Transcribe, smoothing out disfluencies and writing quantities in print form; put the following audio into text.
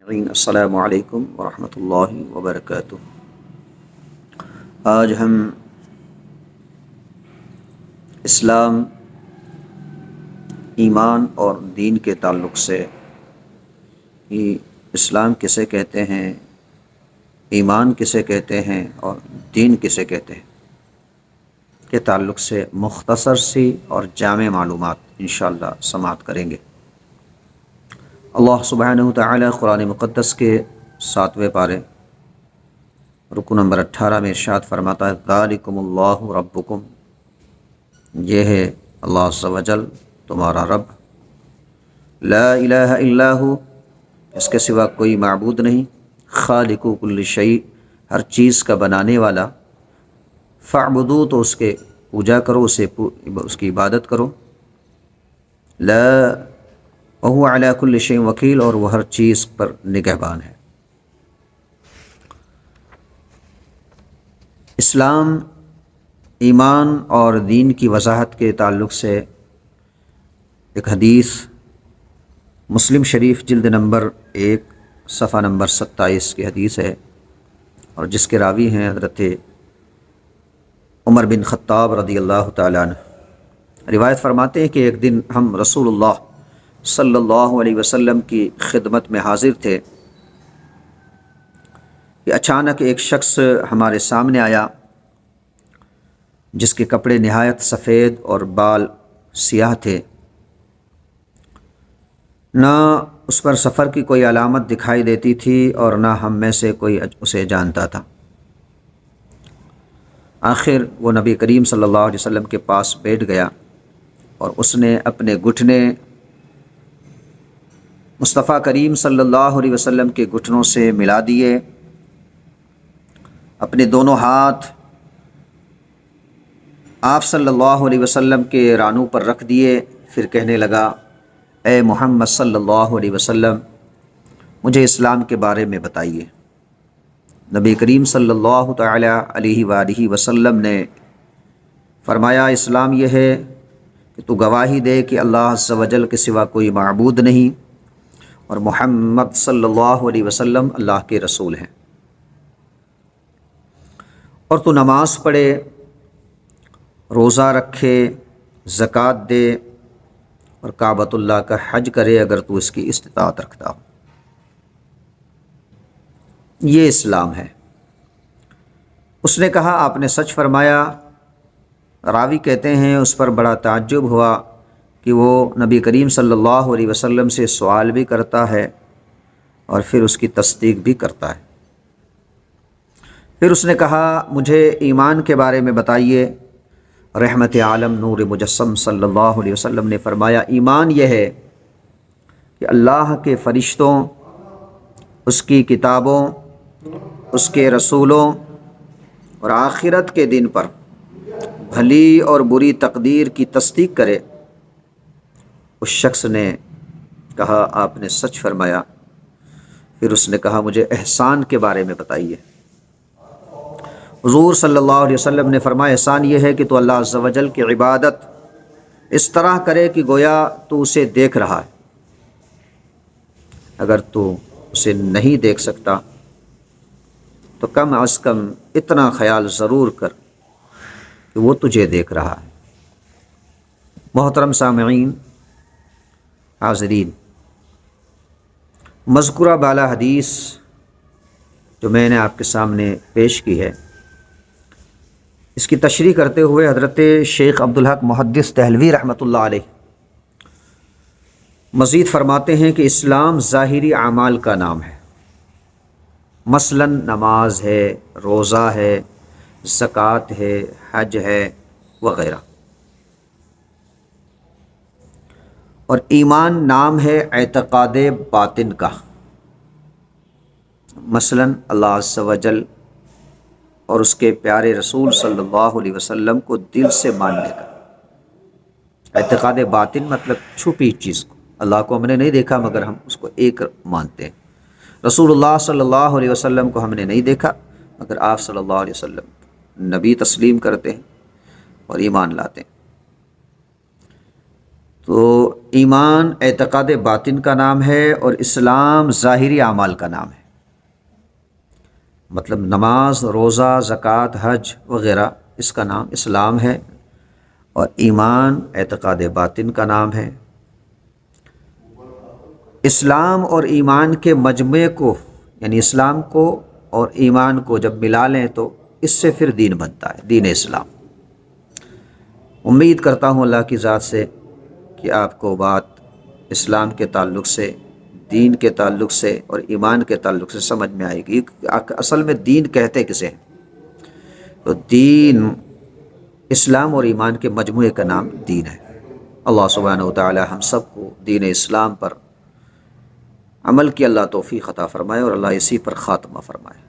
السلام علیکم ورحمۃ اللہ وبرکاتہ۔ آج ہم اسلام، ایمان اور دین کے تعلق سے اسلام کسے کہتے ہیں، ایمان کسے کہتے ہیں اور دین کسے کہتے ہیں کے تعلق سے مختصر سی اور جامع معلومات انشاءاللہ سماعت کریں گے۔ اللہ سبحانہ وتعالی قرآن مقدس کے 7ویں پارے رکو نمبر 18 میں ارشاد فرماتا ہے ذالکم اللہ ربکم، یہ ہے اللہ عز و جل تمہارا رب، لا الہ الا ہو، اس کے سوا کوئی معبود نہیں، خالق کل شیء، ہر چیز کا بنانے والا، فاعبدو، تو اس کے پوجا کرو، اس کی عبادت کرو، لا وہو علی کل شیء وکیل، اور وہ ہر چیز پر نگہبان ہے۔ اسلام، ایمان اور دین کی وضاحت کے تعلق سے ایک حدیث مسلم شریف جلد نمبر 1 صفحہ نمبر 27 کی حدیث ہے، اور جس کے راوی ہیں حضرت عمر بن خطاب رضی اللہ تعالیٰ عنہ۔ روایت فرماتے ہیں کہ ایک دن ہم رسول اللہ صلی اللہ علیہ وسلم کی خدمت میں حاضر تھے کہ اچانک ایک شخص ہمارے سامنے آیا جس کے کپڑے نہایت سفید اور بال سیاہ تھے، نہ اس پر سفر کی کوئی علامت دکھائی دیتی تھی اور نہ ہم میں سے کوئی اسے جانتا تھا۔ آخر وہ نبی کریم صلی اللہ علیہ وسلم کے پاس بیٹھ گیا اور اس نے اپنے گھٹنے مصطفیٰ کریم صلی اللہ علیہ وسلم کے گھٹنوں سے ملا دیے، اپنے دونوں ہاتھ آپ صلی اللہ علیہ وسلم کے رانوں پر رکھ دیے، پھر کہنے لگا اے محمد صلی اللہ علیہ وسلم، مجھے اسلام کے بارے میں بتائیے۔ نبی کریم صلی اللہ تعالی علیہ وآلہ وسلم نے فرمایا اسلام یہ ہے کہ تو گواہی دے کہ اللہ عز و جل کے سوا کوئی معبود نہیں اور محمد صلی اللہ علیہ وسلم اللہ کے رسول ہیں، اور تو نماز پڑھے، روزہ رکھے، زکوٰۃ دے اور کعبۃ اللہ کا حج کرے اگر تو اس کی استطاعت رکھتا ہو۔ یہ اسلام ہے۔ اس نے کہا آپ نے سچ فرمایا۔ راوی کہتے ہیں اس پر بڑا تعجب ہوا کہ وہ نبی کریم صلی اللہ علیہ وسلم سے سوال بھی کرتا ہے اور پھر اس کی تصدیق بھی کرتا ہے۔ پھر اس نے کہا مجھے ایمان کے بارے میں بتائیے۔ رحمت عالم نور مجسم صلی اللہ علیہ وسلم نے فرمایا ایمان یہ ہے کہ اللہ کے فرشتوں، اس کی کتابوں، اس کے رسولوں اور آخرت کے دن پر بھلی اور بری تقدیر کی تصدیق کرے۔ اس شخص نے کہا آپ نے سچ فرمایا۔ پھر اس نے کہا مجھے احسان کے بارے میں بتائیے۔ حضور صلی اللہ علیہ وسلم نے فرمایا احسان یہ ہے کہ تو اللہ عز و جل کی عبادت اس طرح کرے کہ گویا تو اسے دیکھ رہا ہے۔ اگر تو اسے نہیں دیکھ سکتا تو کم از کم اتنا خیال ضرور کر کہ وہ تجھے دیکھ رہا ہے۔ محترم سامعین، حاضرین، مذکورہ بالا حدیث جو میں نے آپ کے سامنے پیش کی ہے، اس کی تشریح کرتے ہوئے حضرت شیخ عبدالحق محدث دہلوی رحمۃ اللہ علیہ مزید فرماتے ہیں کہ اسلام ظاہری اعمال کا نام ہے، مثلا نماز ہے، روزہ ہے، زکوٰۃ ہے، حج ہے وغیرہ، اور ایمان نام ہے اعتقاد باطن کا، مثلا اللہ عز و جل اور اس کے پیارے رسول صلی اللہ علیہ وسلم کو دل سے ماننے کا۔ اعتقاد باطن مطلب چھپی چیز کو، اللہ کو ہم نے نہیں دیکھا مگر ہم اس کو ایک مانتے ہیں، رسول اللہ صلی اللہ علیہ وسلم کو ہم نے نہیں دیکھا مگر آپ صلی اللہ علیہ وسلم نبی تسلیم کرتے ہیں اور ایمان لاتے ہیں۔ تو ایمان اعتقاد باطن کا نام ہے اور اسلام ظاہری اعمال کا نام ہے، مطلب نماز، روزہ، زکوٰۃ، حج وغیرہ اس کا نام اسلام ہے، اور ایمان اعتقاد باطن کا نام ہے۔ اسلام اور ایمان کے مجموعے کو، یعنی اسلام کو اور ایمان کو جب ملا لیں تو اس سے پھر دین بنتا ہے، دین اسلام۔ امید کرتا ہوں اللہ کی ذات سے کہ آپ کو بات اسلام کے تعلق سے، دین کے تعلق سے اور ایمان کے تعلق سے سمجھ میں آئے گی۔ اصل میں دین کہتے کسے ہیں؟ تو دین اسلام اور ایمان کے مجموعے کا نام دین ہے۔ اللہ سبحانہ و تعالی ہم سب کو دین اسلام پر عمل کی اللہ توفیق عطا فرمائے اور اللہ اسی پر خاتمہ فرمائے۔